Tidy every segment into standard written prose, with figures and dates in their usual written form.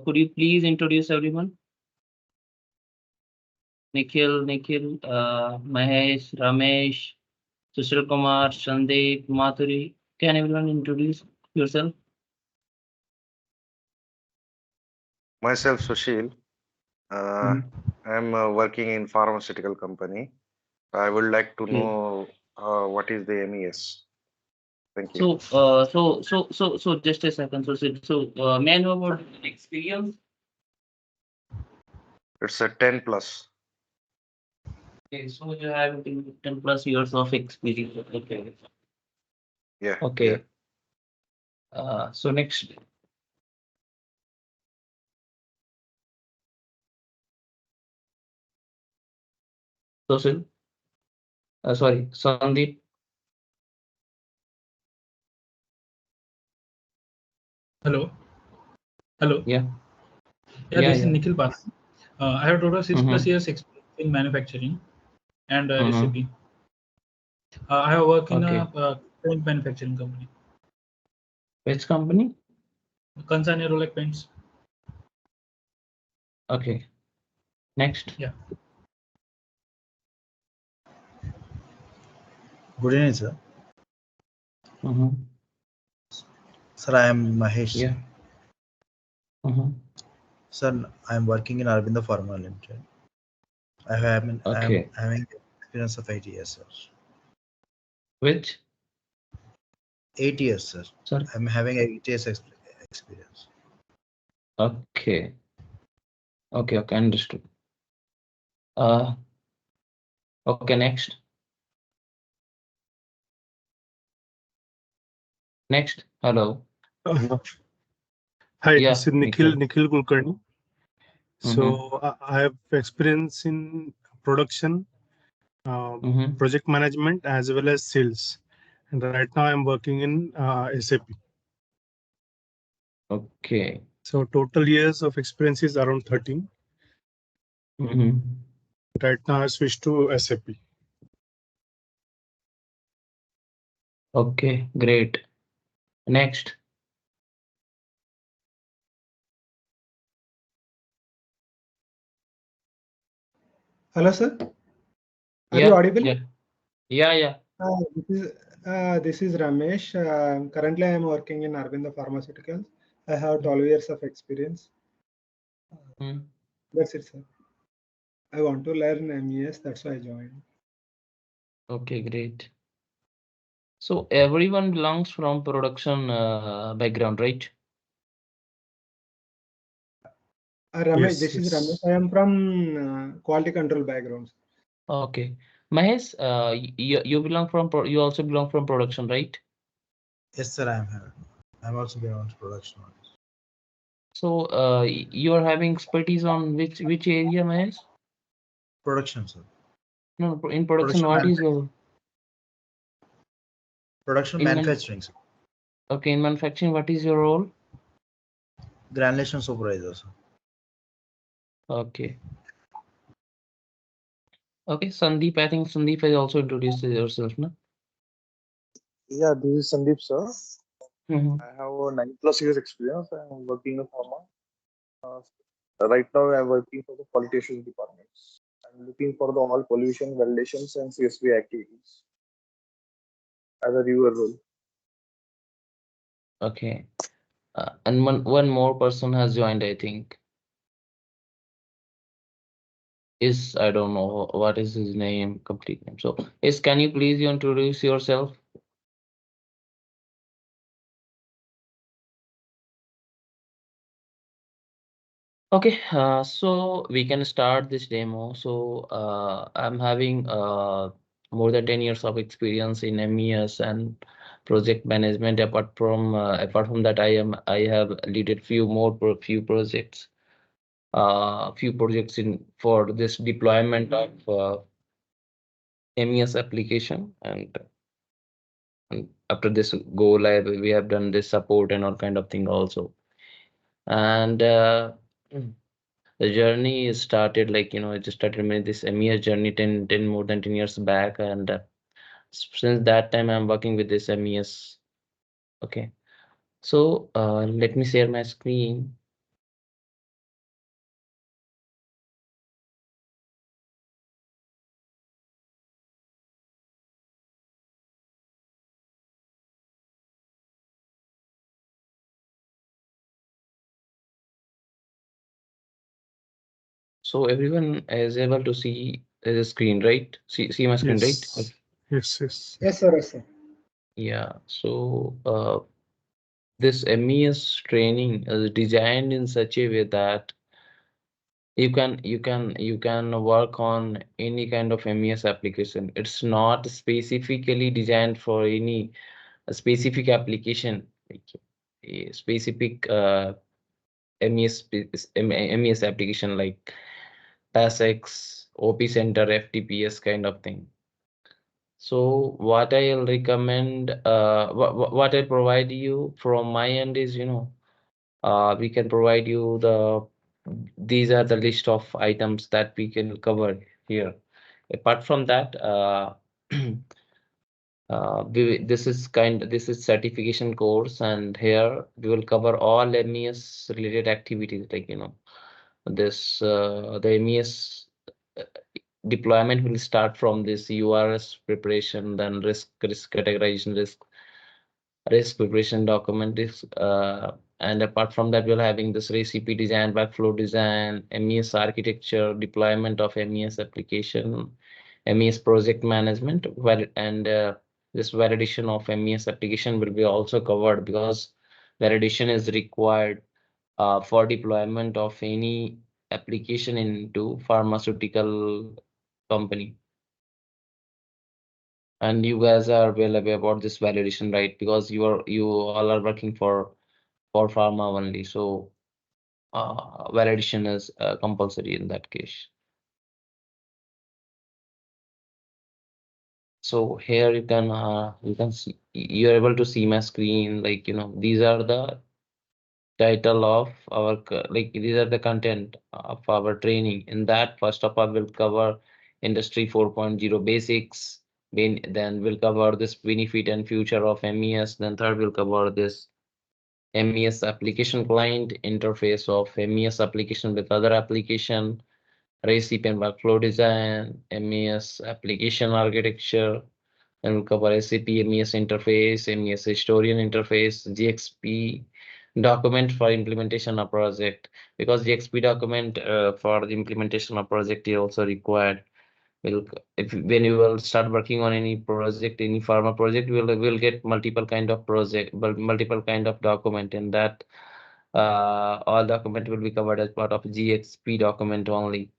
Could you please introduce everyone? Nikhil, Mahesh, Ramesh, Sushil Kumar, Sandeep, Mathuri. Can everyone introduce yourself? Myself, Sushil. Uh, Mhm. I'm working in pharmaceutical company. I would like to Okay. know what is the MES. Thank you. So, just a second. May I know about experience? It's a 10 plus. Okay, so you have 10 plus years of experience. Okay. Yeah, yeah. Okay. So next, Sushil. Sorry, Sandeep. Hello. Hello. Yeah, Yeah, yeah, this is yeah. Nikhil Bas. I have total 6+ Mm-hmm. years experience in manufacturing and Mm-hmm. SAP. I have worked in a Okay. paint manufacturing company, Which company? Concern Aerolite Paints. Okay. Next. Yeah. Good evening, sir. Mm-hmm. Sir, I am Mahesh. Yeah. Mm-hmm. Sir, I am working in Arvind Pharma Limited. I am Okay. having experience of 8 years, sir. Which? 8 years, sir. Sorry. I'm having 8 years experience. Okay. Okay. Understood. Uh, okay, next. Next. Hello. Uh, Hi, Yeah, this is Nikhil. Nikhil Kulkarni. Mm-hmm. So I have experience in production, Mm-hmm. project management, as well as sales. And right now I'm working in SAP. Okay. So total years of experience is around 13. Mm-hmm. Right now I switched to SAP. Okay, great. Next. Hello, sir. Are you Yeah, audible? yeah. Yeah. This is Ramesh. Currently, I am working in Arvind Pharmaceuticals. I have 12 years of experience. Mm. That's it, sir. I want to learn MES. That's why I joined. Okay, great. So everyone belongs from production background, right? Ramesh, Yes, this is Ramesh. yes. I am from quality control background. Okay. Mahesh, you belong from you also belong from production, right? Yes, sir, I am having. I'm also belong to production. So you are having expertise on which area, Mahesh? Production, sir. No, in production, Production what is manufacturing. your Production in man manufacturing, sir. okay, in manufacturing, what is your role? Granulation supervisor, sir. Okay. Okay, Sandeep, I think Sandeep has also introduced yourself, no? Yeah, this is Sandeep, sir. Mm-hmm. I have a 9+ years experience. I'm working in pharma. Uh, right now, I'm working for the quality assurance departments. I'm looking for the all pollution validations and CSV activities as a reviewer role. Okay. And one more person has joined, I think. Is I don't know what is his name, complete name. So, can you please introduce yourself? Okay, so we can start this demo. So I'm having more than 10 years of experience in MES and project management. Apart from that, I have leaded few projects. Few projects in for this deployment of MES application, and after this go live, we have done this support and all kind of thing also. And the journey is started, like, it just started with this MES journey more than 10 years back, and since that time I'm working with this MES. Okay, so let me share my screen. So everyone is able to see the screen, right? See my screen, right? Yes. Yes. Yes. Yes, sir. Yes, sir. Yeah. So this MES training is designed in such a way that you can work on any kind of MES application. It's not specifically designed for any specific application, like a specific MES application like PASX, OP Center, FTPS kind of thing. So what I'll recommend, what I provide you from my end is, we can provide you these are the list of items that we can cover here. Apart from that, this is certification course, and here we will cover all MES related activities, like the MES uh, deployment will start from this URS preparation, then risk categorization, risk preparation document is and apart from that, we're having this recipe design, workflow design, MES architecture, deployment of MES application, MES project management, and this validation of MES application will be also covered, because validation is required for deployment of any application into pharmaceutical company. And you guys are well aware about this validation, right? Because you all are working for pharma only. So validation is compulsory in that case. So here you can see, you're able to see my screen, like these are the title of our like these are the content of our training. In that, first of all, we'll cover industry 4.0 basics. Then we'll cover this benefit and future of MES. Then third, we'll cover this MES application client, interface of MES application with other application, recipe and workflow design, MES application architecture, and we'll cover SAP MES interface, MES historian interface, GXP document for implementation of project, because GXP document for the implementation of project is also required. If when you will start working on any project, any pharma project, we'll get multiple kind of project, but multiple kind of document, and that all document will be covered as part of GXP document only.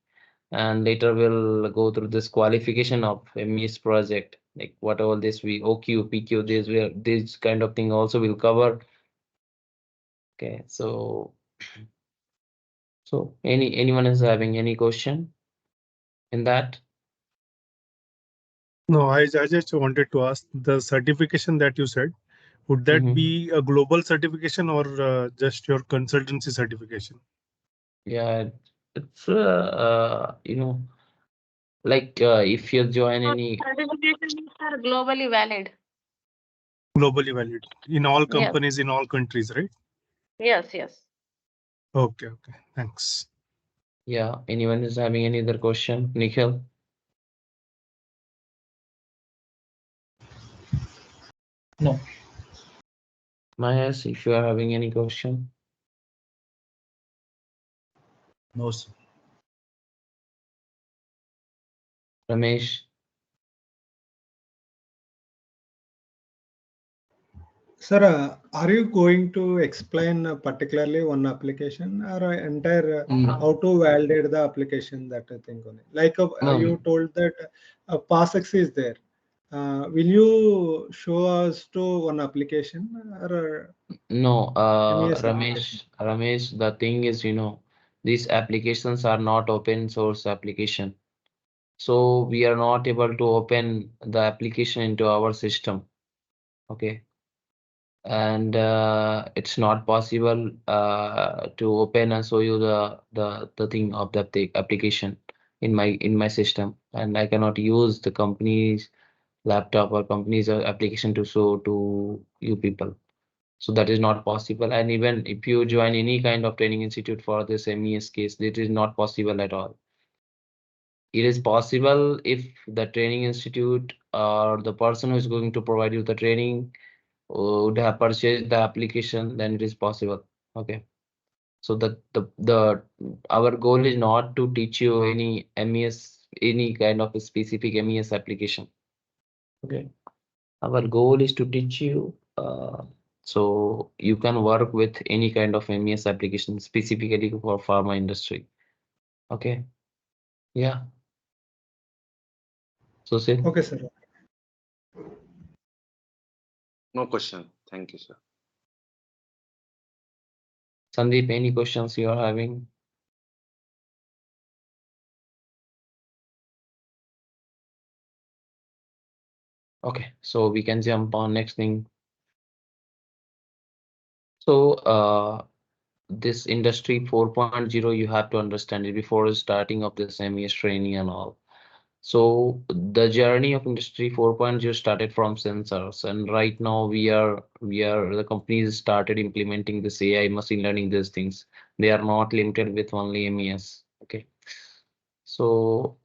And later we'll go through this qualification of MES project, like what all this we OQ, PQ, this kind of thing also will cover. Okay, so anyone is having any question in that? No, I just wanted to ask, the certification that you said, would that be a global certification or just your consultancy certification? Yeah, it's like if you join any Certifications are globally valid. Globally valid in all Yes. companies, in all countries, right? Yes, yes. Okay, thanks. Yeah, anyone is having any other question? Nikhil? No. Mahesh, if you are having any question? No, sir. Ramesh? Sir, are you going to explain particularly one application or entire how to validate the application that I think on it? Like No. you told that PASX is there. Will you show us to one application or No, MES application? Ramesh, the thing is, these applications are not open source application. So we are not able to open the application into our system. Okay. And it's not possible to open and show you the thing of the application in my system, and I cannot use the company's laptop or company's application to show to you people. So that is not possible. And even if you join any kind of training institute for this MES case, it is not possible at all. It is possible if the training institute or the person who is going to provide you the training would have purchased the application, then it is possible. Okay. So the our goal is not to teach you any MES, any kind of a specific MES application. Okay. Our goal is to teach you so you can work with any kind of MES application specifically for pharma industry. Okay. Yeah. So Sid, Okay, sir. No question. Thank you, sir. Sandeep, any questions you are having? Okay, so we can jump on next thing. So this industry 4.0, you have to understand it before starting of this MES training and all. So the journey of industry 4.0 started from sensors, and right now we are the companies started implementing this AI machine learning, these things. They are not limited with only MES. Okay. So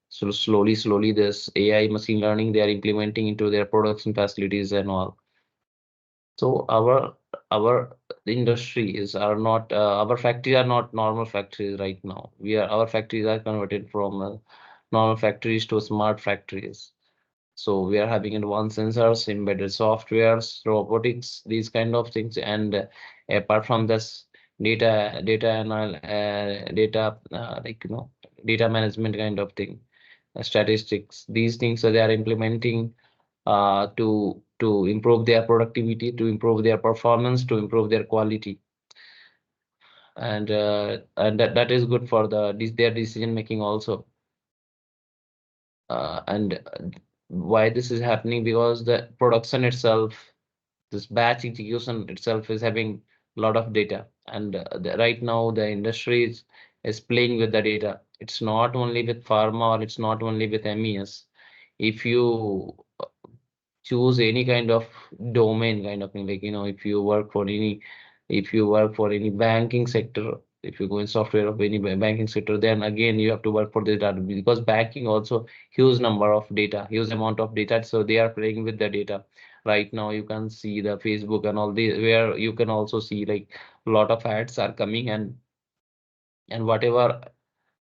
so slowly this AI machine learning they are implementing into their production facilities and all. So our industries are not our factories are not normal factories right now. Our factories are converted from normal factories to smart factories. So we are having advanced sensors, embedded softwares, robotics, these kind of things. And apart from this, like data management kind of thing, statistics. These things so they are implementing to improve their productivity, to improve their performance, to improve their quality, and that is good for their decision making also. And why this is happening? Because the production itself, this batch execution itself is having a lot of data, and right now the industry is playing with the data. It's not only with pharma or it's not only with MES. If you choose any kind of domain kind of thing, like if you work for any banking sector, if you go in software of any banking sector, then again you have to work for the data, because banking also huge number of data, huge amount of data, so they are playing with the data. Right now you can see the Facebook and all the where you can also see like a lot of ads are coming, and whatever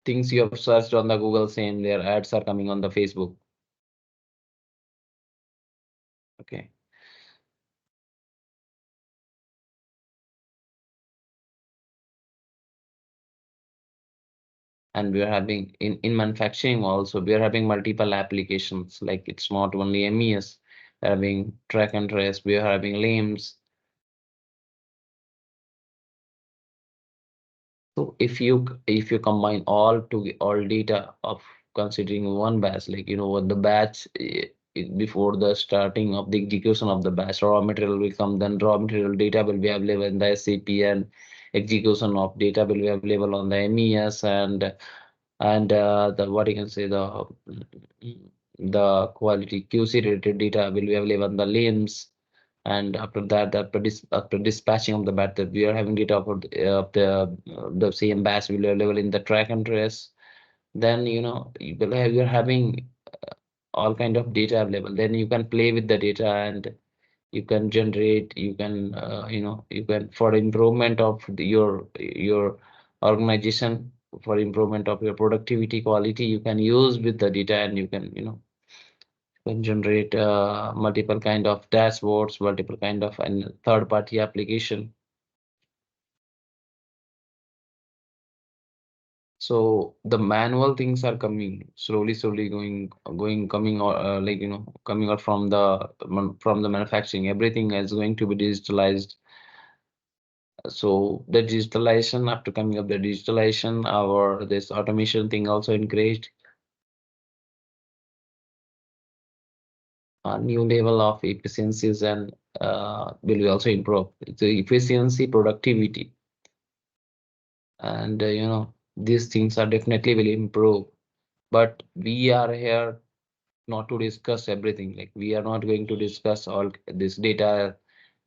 things you have searched on the Google, same their ads are coming on the Facebook. Okay. And we are having in manufacturing also, we are having multiple applications, like it's not only MES. We are having track and trace, we are having LIMS. So if you combine all data of considering one batch, like what the batch before the starting of the execution of the batch, raw material will come, then raw material data will be available in the SAP, and execution of data will be available on the MES, and the what you can say the quality QC related data will be available on the LIMS. And after that, after dispatching of the batch, that we are having data of the same batch will be available in the track and trace. Then you're having all kind of data available. Then you can play with the data, and you can generate, you can for improvement of your organization, for improvement of your productivity quality, you can use with the data, and you can generate multiple kind of dashboards, multiple kind of and third party application. So the manual things are coming slowly going coming, or coming out from the manufacturing. Everything is going to be digitalized. So the digitalization, after coming up the digitalization, our this automation thing also increased. A new level of efficiencies and will be also improve the efficiency, productivity, and these things are definitely will improve. But we are here not to discuss everything. Like, we are not going to discuss all this data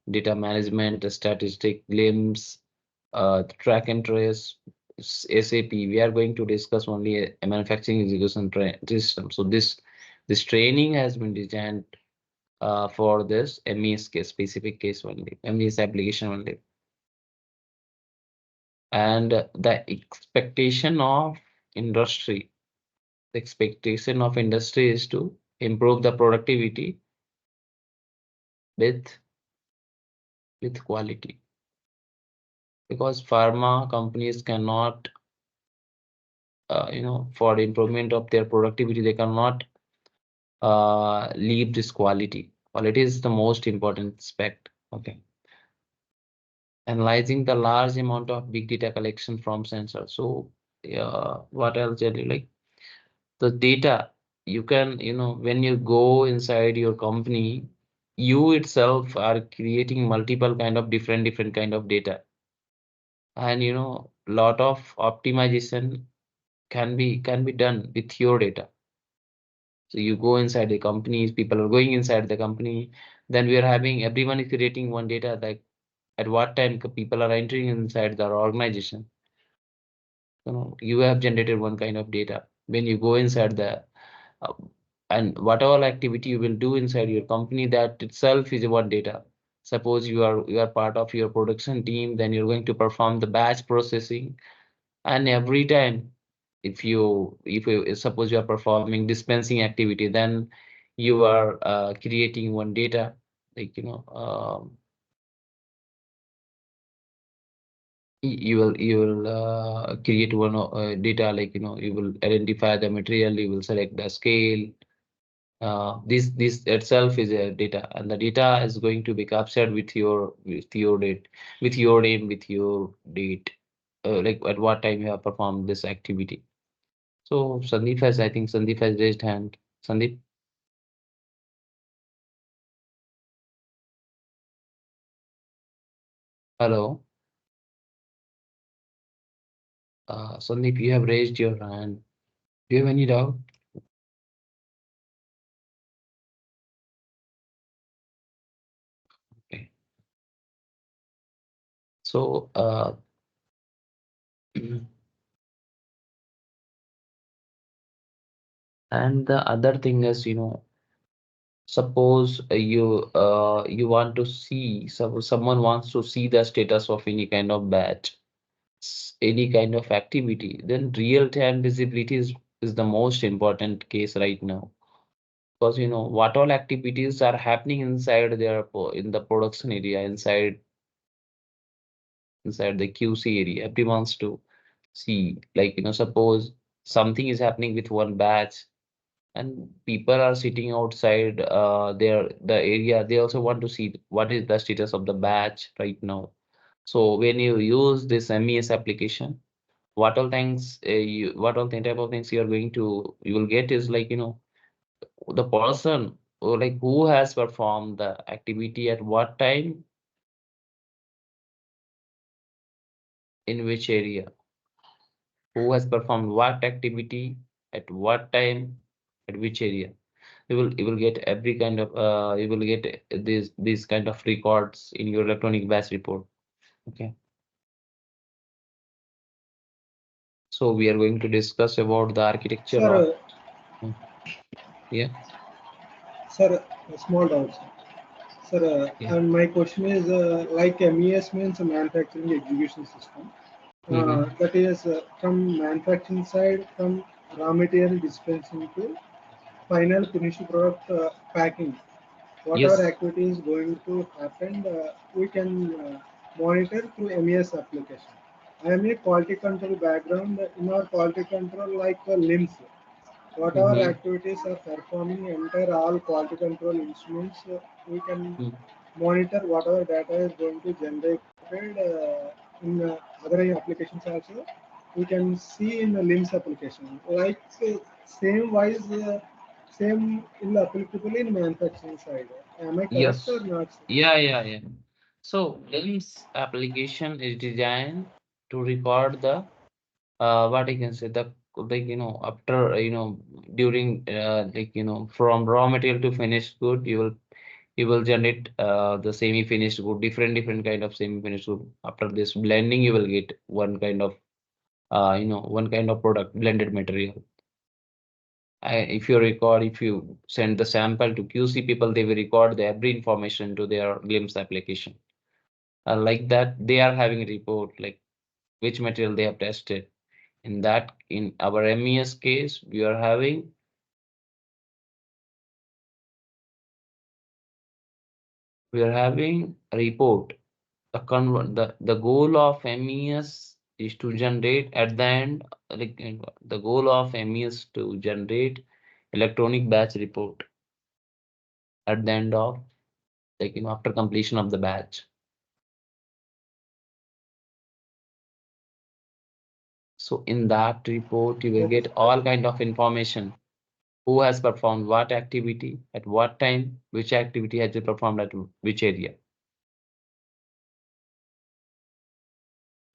management, statistic, LIMS, track and trace, SAP. We are going to discuss only a manufacturing execution system. So this training has been designed for this MES case, specific case only, MES application only. And the expectation of industry, the expectation of industry is to improve the productivity with quality, because pharma companies cannot for improvement of their productivity, they cannot leave this quality. Quality is the most important aspect. Okay. Analyzing the large amount of big data collection from sensors. So what I'll tell you, like the data, you can, when you go inside your company, you itself are creating multiple kind of different kind of data. And lot of optimization can be done with your data. So you go inside the companies, people are going inside the company, then we are having, everyone is creating one data, like at what time people are entering inside their organization. You have generated one kind of data. When you go inside the uh, and whatever activity you will do inside your company, that itself is one data. Suppose you are part of your production team, then you're going to perform the batch processing, and every time if you suppose you are performing dispensing activity, then you are creating one data, like you will create one data, like you will identify the material, you will select the scale. This itself is a data, and the data is going to be captured with your date, with your name, with your date, like at what time you have performed this activity. So I think Sandeep has raised hand. Sandeep, hello. Sandeep, you have raised your hand. Do you have any doubt? Okay. So and the other thing is, suppose you want to see, someone wants to see the status of any kind of batch, any kind of activity, then real-time visibility is the most important case right now. Because what all activities are happening inside in the production area, inside the QC area, everyone wants to see, like suppose something is happening with one batch, and people are sitting outside the area, they also want to see what is the status of the batch right now. So when you use this MES application, what all type of things you will get is, like the person, or like who has performed the activity at what time, in which area, who has performed what activity at what time, at which area. You will get every kind of you will get these kind of records in your electronic batch report. Okay. So we are going to discuss about the architecture of. Sir, Yeah. sir, a small doubt, sir. Sir, Yeah. and my question is, like MES means manufacturing execution system. That is from manufacturing side, from raw material dispensing to final finished product packing. Whatever Yes. activity is going to happen, we can monitor through MES application. I am a quality control background. In our quality control, like LIMS, whatever Mm-hmm. activities are performing, entire all quality control instruments, we can monitor whatever data is going to generated in other applications also. We can see in the LIMS application, like same wise, same in applicable in manufacturing side. Am I correct or Yes. not, sir? Yeah. So LIMS application is designed to record the what I can say, the, like after during like from raw material to finished good, you will generate the semi-finished good, different kind of semi-finished good. After this blending, you will get one kind of product, blended material. If you record, if you send the sample to QC people, they will record every information to their LIMS application. Like that, they are having a report, like which material they have tested. In that, in our MES case, we are having a report. The goal of MES is to generate at the end, like the goal of MES to generate electronic batch report at the end of, like after completion of the batch. So in that report, you will get all kind of information. Who has performed what activity, at what time, which activity has been performed at which area.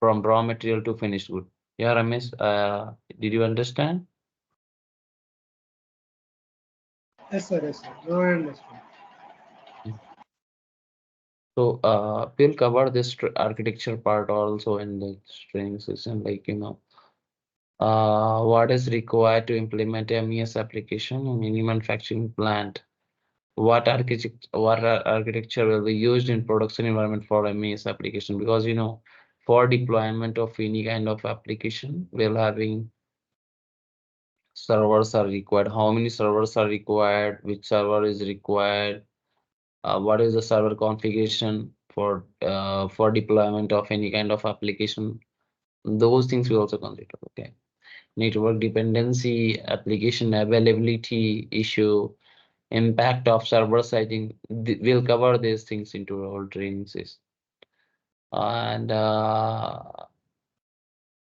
From raw material to finished good. Yeah, Ramesh, did you understand? Yes, sir. Yes, sir. No, I understand. So we'll cover this architecture part also in the training session, like what is required to implement a MES application in any manufacturing plant. What architecture will be used in production environment for MES application, because for deployment of any kind of application, we'll having servers are required. How many servers are required? Which server is required? What is the server configuration for deployment of any kind of application? Those things we also consider. Okay. Network dependency, application availability issue, impact of server sizing. We'll cover these things into our training session. And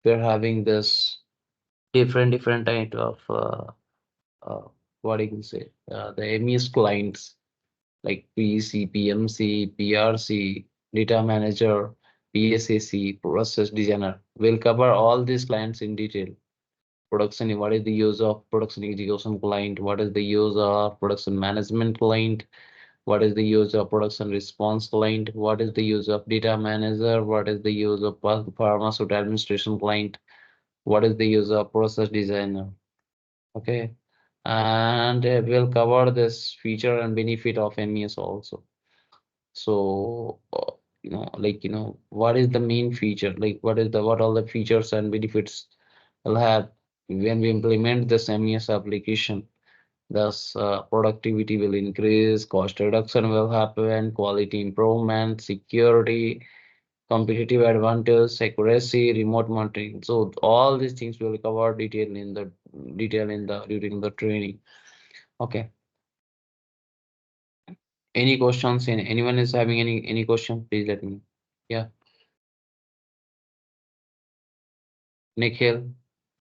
we're having this different type of what you can say, the MES clients like PC, PMC, PRC, data manager, PSAC, process designer. We'll cover all these clients in detail. Production, what is the use of production execution client? What is the use of production management client? What is the use of production response client? What is the use of data manager? What is the use of pharmaceutical administration client? What is the use of process designer? Okay. And we'll cover this feature and benefit of MES also. So, what is the main feature? Like, what all the features and benefits will have when we implement this MES application? Thus, productivity will increase, cost reduction will happen, quality improvement, security, competitive advantage, accuracy, remote monitoring. So all these things will cover detail in the during the training. Okay. Any questions? Anyone is having any question? Please let me. Yeah. Nikhil,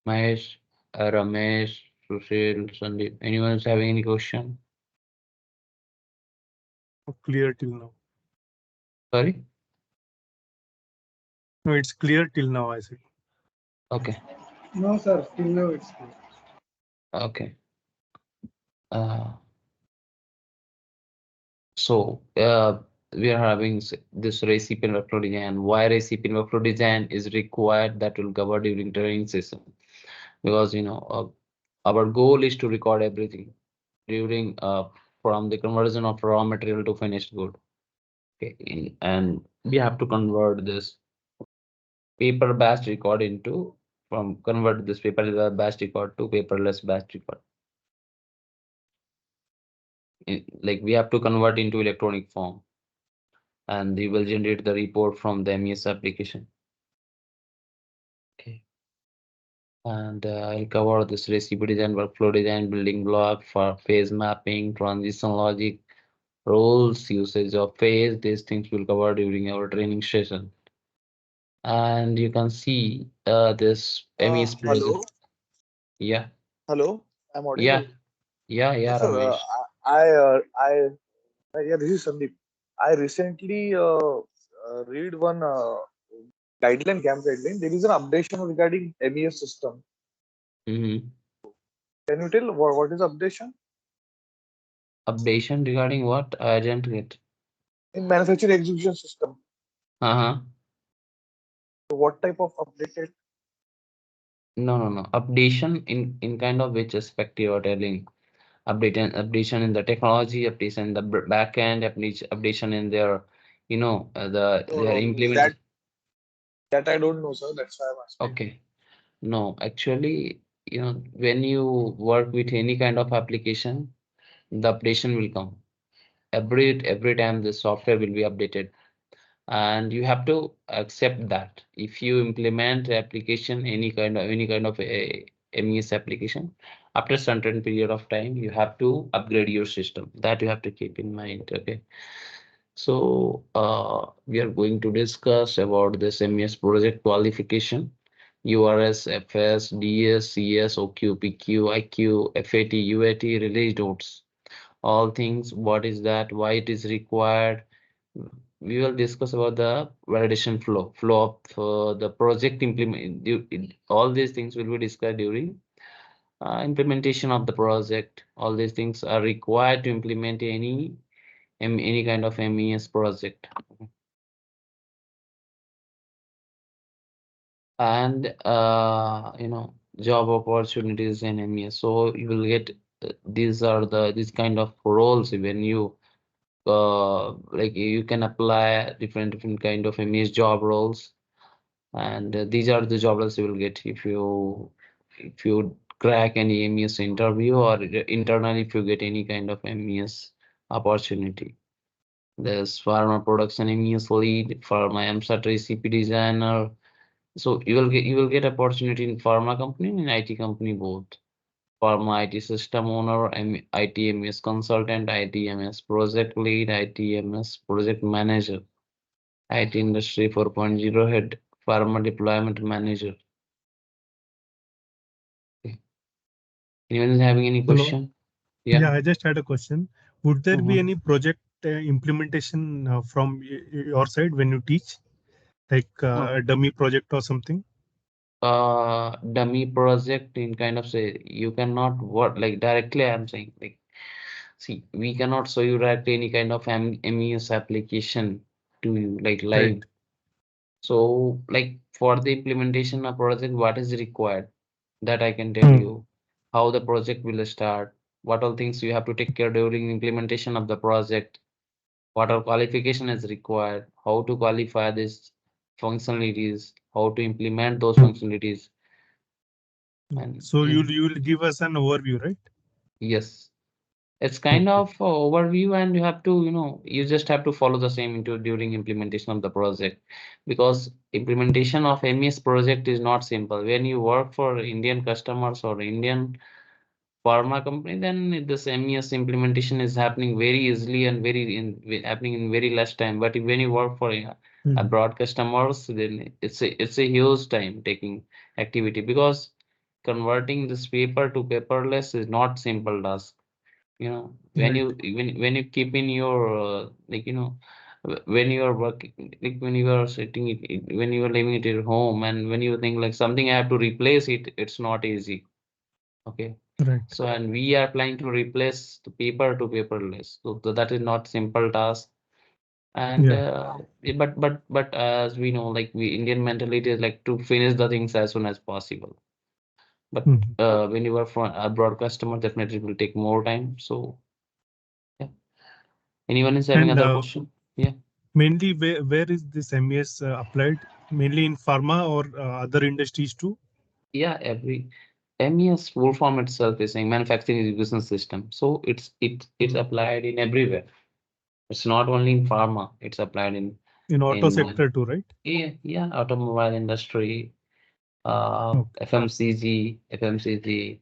Mahesh, Ramesh, Sushil, Sandeep. Anyone is having any question? Clear till now. Sorry? No, it's clear till now, I said. Okay. No, sir. Still now it's clear. Okay. So we are having this recipe and workflow design. Why recipe and workflow design is required, that will cover during training session, because our goal is to record everything during from the conversion of raw material to finished good. Okay, and we have to convert this paper batch record into from convert this paper batch record to paperless batch record. Like we have to convert into electronic form, and we will generate the report from the MES application. Okay. And I'll cover this recipe design, workflow design, building block for phase mapping, transition logic, roles, usage of phase. These things will cover during our training session. And you can see this MES Hello. project. Yeah, Hello. I'm yeah, audible. yeah, Yes, sir. Ramesh. Yeah, this is Sandeep. I recently read one camp guideline. There is an updation regarding MES system. Mm-hmm. Can you tell what is updation Updation regarding what? I didn't get. in manufacturing execution system? Uh-huh. So what type of updated? No. Updation in kind of which aspect you are telling? Updation in the technology, updation in the back end, updation in their, No, they are no, implemented. That I don't know, sir. That's why I'm asking. Okay. No, actually, when you work with any kind of application, the updation will come. Every time the software will be updated, and you have to accept that. If you implement application, any kind of a MES application, after certain period of time, you have to upgrade your system. That you have to keep in mind. Okay. So we are going to discuss about this MES project qualification. URS, FS, DS, CS, OQ, PQ, IQ, FAT, UAT, release notes, all things. What is that? Why it is required? We will discuss about the validation flow of the project implement. All these things will be discussed during implementation of the project. All these things are required to implement any kind of MES project. And job opportunities in MES. So you will get these kind of roles when you like you can apply different kind of MES job roles, and these are the job roles you will get if you crack any MES interview, or internally if you get any kind of MES opportunity. There's pharma production MES lead, pharma MSAT recipe designer. So you will get opportunity in pharma company and IT company both. Pharma IT system owner, ITMS consultant, ITMS project lead, ITMS project manager, IT industry 4.0 head, pharma deployment manager. Okay. Anyone is having any Hello. question? Yeah, I just had a question. Would there be Mhm. any project implementation from your side when you teach, like a dummy project or something? Dummy project in kind of say you cannot work like directly. I'm saying like, see, we cannot show you directly any kind of MES application to you like Right. live. So like for the implementation of project, what is required, that I can tell you. How the project will start, what all things you have to take care during implementation of the project, what all qualification is required, how to qualify this functionalities, how to implement those functionalities. And So you'll give us an overview, right? yes, it's kind Okay. of overview, and you have to, you just have to follow the same into during implementation of the project, because implementation of MES project is not simple. When you work for Indian customers or Indian pharma company, then this MES implementation is happening very easily and happening in very less time. But when you work for abroad customers, then it's a huge time taking activity, because converting this paper to paperless is not simple task. When Right. you keep in your when you are working, like when you are when you are living at your home, and when you think like something I have to replace it, it's not easy. Okay. Right. So, and we are planning to replace the paper to paperless. So that is not simple task. And Yeah. but as we know, like we Indian mentality is like to finish the things as soon as possible. But when you are from a broad customer, definitely it will take more time. So yeah. Anyone is having And other question? Yeah. mainly, where is this MES applied? Mainly in pharma or other industries too? Yeah, every MES full form itself is saying manufacturing execution system. So it's applied in everywhere. It's not only in pharma, it's applied In auto in sector too, right? yeah, automobile industry, Okay. FMCG,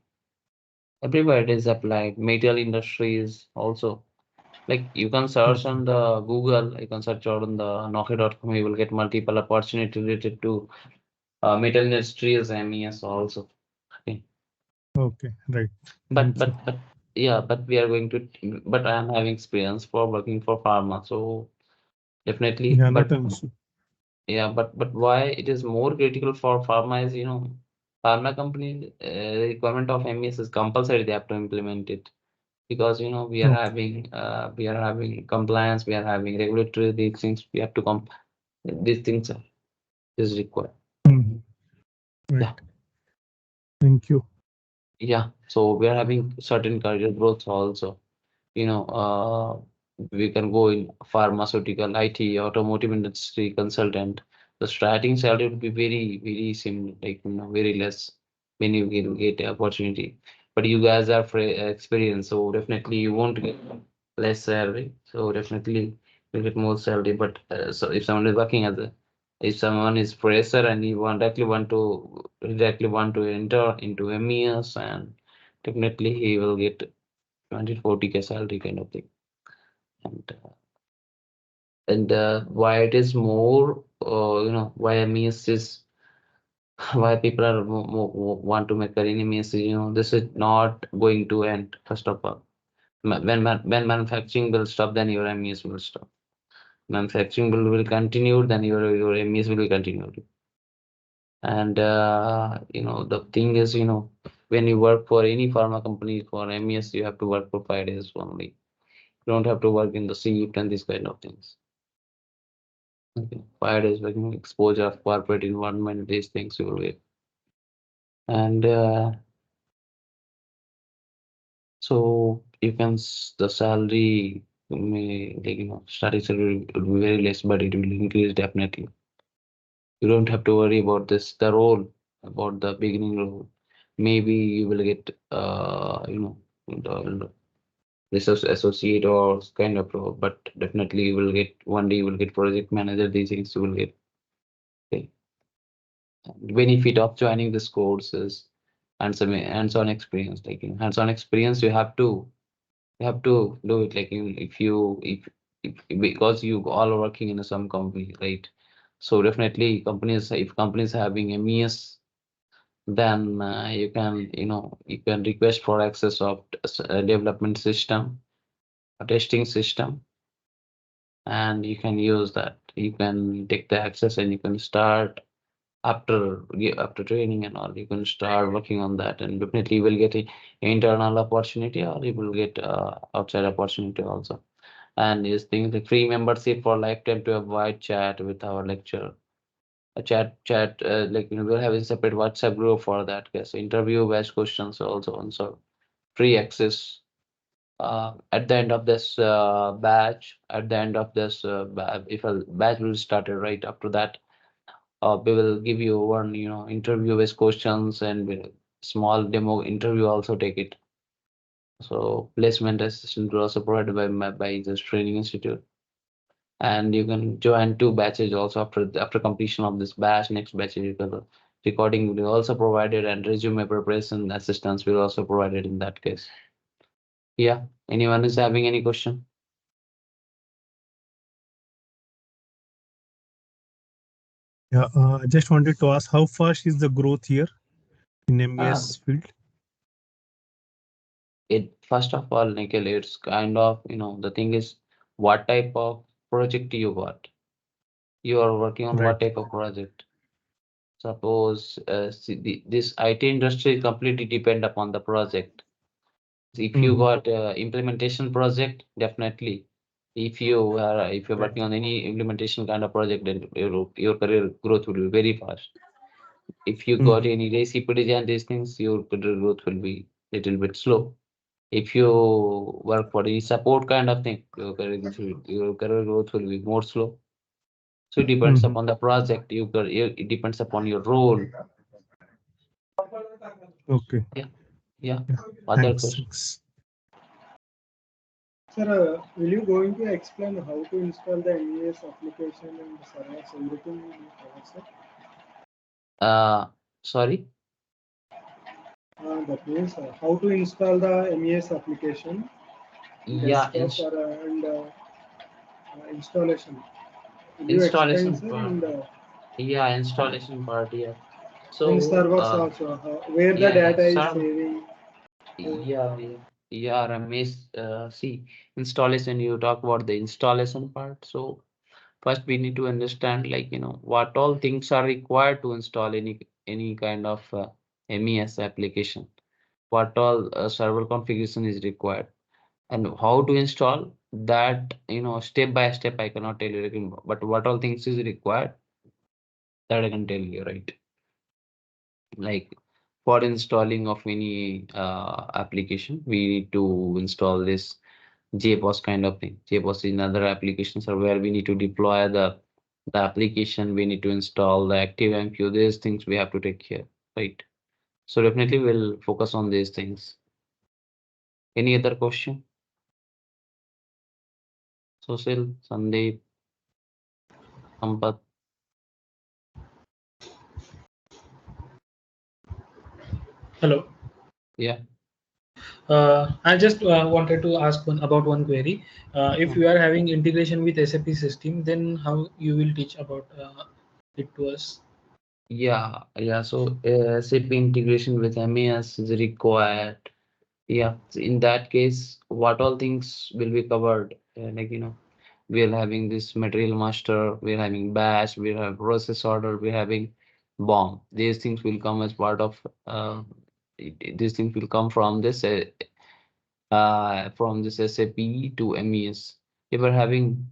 everywhere it is applied. Metal industries also. Like you can search Okay. on the Google, you can search out on the Nokia.com, you will get multiple opportunity related to metal industries, MES also. Okay. Okay. Right. But Thank you. but but yeah, but we are going to but I am having experience for working for pharma, so definitely. Yeah, not But an issue. yeah, but why it is more critical for pharma is, pharma company, requirement of MES is compulsory. They have to implement it, because we are Okay. having compliance, we are having regulatory these things. We have to these things is required. Mhm. Right. Yeah, Thank you. yeah. So we are having certain career growth also. We can go in pharmaceutical, IT, automotive industry consultant, the starting salary would be very similar, like very less when you get the opportunity. But you guys are experienced, so definitely you won't get less salary. So definitely you get more salary. But so if someone is working as a, if someone is fresher and you directly want to enter into MES, and definitely he will get 20-40K salary kind of thing. And why it is more, why MES is why people are want to make career in MES is, this is not going to end. First of all, when manufacturing will stop, then your MES will stop. Manufacturing will continue, then your MES will be continued. And the thing is, when you work for any pharma company for MES, you have to work for 5 days only. You don't have to work in the shift and these kind of things. Okay. 5 days working exposure of corporate environment, these things you will get. And so you can the salary may, like, starting salary will be very less, but it will increase definitely. You don't have to worry about the role, about the beginning role. Maybe you will get the research associate or kind of role, but definitely you will get one day you will get project manager. These things you will get. Okay. Benefit of joining this course is and some hands-on experience. Like in hands-on experience, you have to do it. Like if because you all are working in some company, right? So definitely if companies having MES, then you can request for access of development system, a testing system, and you can use that. You can take the access and you can start after training and all. You can start working on that, and definitely you will get a internal opportunity, or you will get outside opportunity also. And these things like free membership for lifetime to avoid chat with our lecture. A chat like we'll have a separate WhatsApp group for that case. Interview based questions also, and so free access. At the end of this batch, at the end of this if a batch will start right after that, we will give you one interview based questions, and small demo interview also take it. So placement assistance will also provided by this training institute, and you can join 2 batches also after completion of this batch. Next batch you can recording will be also provided, and resume preparation assistance will also provided in that case. Yeah, anyone is having any question? Yeah, I just wanted to ask how fast is the growth here in Ah, MES field? it first of all, Nikhil, it's kind of the thing is what type of project you got. You are working on what Right. type of project? Suppose this IT industry completely depend upon the project. If you Mhm. got implementation project, definitely. If you're Right. working on any implementation kind of project, then your career growth will be very fast. If you got Mhm. any recipe design, these things, your career growth will be little bit slow. If you work for any support kind of thing, your career growth will be more slow. So it depends Mhm. upon the project. It depends upon your role. Okay. Yeah, yeah. Yeah. Other Thanks. question? Thanks. Sir, will you going to explain how to install the MES application and servers, everything in cover, sir? Sorry. That means how to install the MES application, Yeah, desktop and installation. Will you explain, installation sir? part. And Yeah, installation part. Yeah. in So, servers also, where the yeah, data is server. saving. Yeah, yeah, yeah. Ramesh, see, installation. You talk about the installation part. So first we need to understand, like, what all things are required to install any kind of MES application. What all server configuration is required, and how to install that. Step by step. I cannot tell you, like, but what all things is required, that I can tell you, right? Like for installing of any application, we need to install this JBoss kind of thing. JBoss is another applications are where we need to deploy the the application we need to install, the ActiveMQ, these things we have to take care, right? So definitely we'll focus on these things. Any other question? Sushil, Sandeep, Sampath? Hello. Yeah. I just wanted to ask one query. If you are having integration with SAP system, then how you will teach about it to us? Yeah. So SAP integration with MES is required. Yeah. So in that case, what all things will be covered? We are having this material master, we're having bash, we have process order, we're having bomb. These things will come as part of these things will come from this SAP to MES. If we're having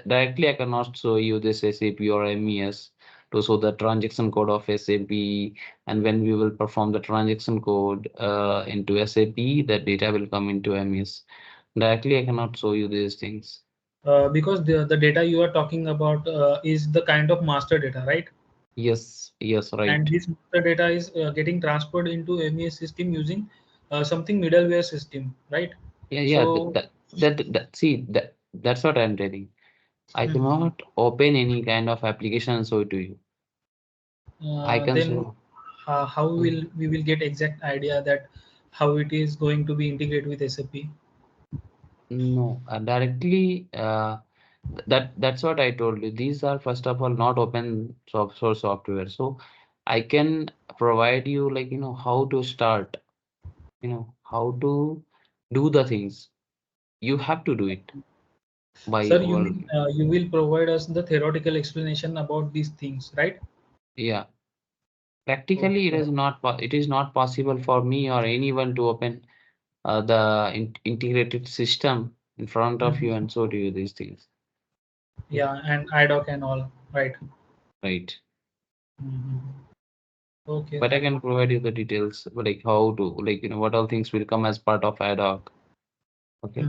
directly, I cannot show you this SAP or MES to show the transaction code of SAP, and when we will perform the transaction code into SAP, that data will come into MES. Directly, I cannot show you these things. Because the data you are talking about is the kind of master data, right? Yes, right. And this master data is getting transferred into MES system using something middleware system, right? Yeah. So See, that's what I'm telling. I cannot open any kind of application and show it to you. I can then show. how will we will get exact idea that how it is going to be integrated with SAP? No, directly. That's what I told you. These are first of all not open source software, so I can provide you how to start, how to do the things. You have to do it by Sir, you your. mean you will provide us the theoretical explanation about these things, right? Yeah. Practically, Okay. it is not possible for me or anyone to open the integrated system in front of you and show to you these things. Yeah, and IDOC and all, right? Right. Okay. But I can provide you the details, like how to, what all things will come as part of ad hoc. Okay.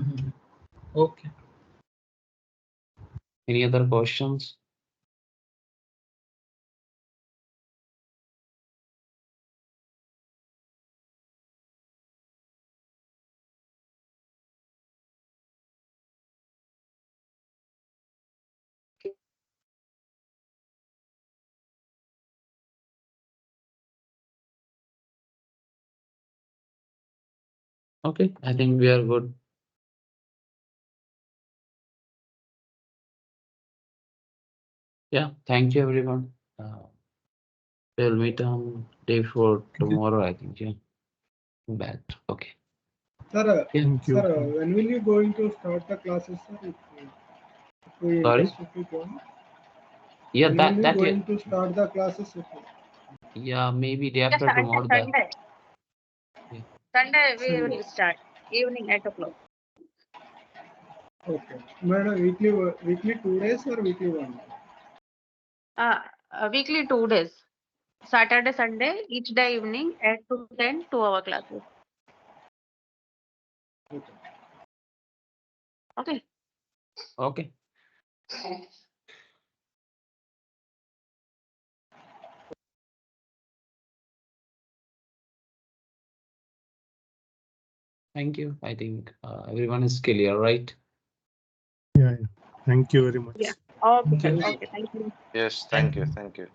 Okay. Any other questions? Okay, I think we are good. Yeah, thank you everyone. We'll meet on day 4 tomorrow, I think. Yeah. Bad. Okay. Sir, Yeah. Thank you. sir, when will you going to start the classes, sir? If we Sorry. interest, if we join. Yeah, When will you going to start the classes? yeah, maybe day Yes, after tomorrow. Sunday. Yeah. Sunday we Sunday. will start evening 8 o'clock. Okay. Madam, weekly 2 days or weekly 1 day? Weekly 2 days. Saturday, Sunday, each day evening 8 to 10, 2-hour classes. Okay. Okay. Okay. Thank you. I think everyone is clear, right? Yeah. Thank you very much. Yeah. Okay, Thank sir. you. Okay, thank you. Yes, thank you. Okay.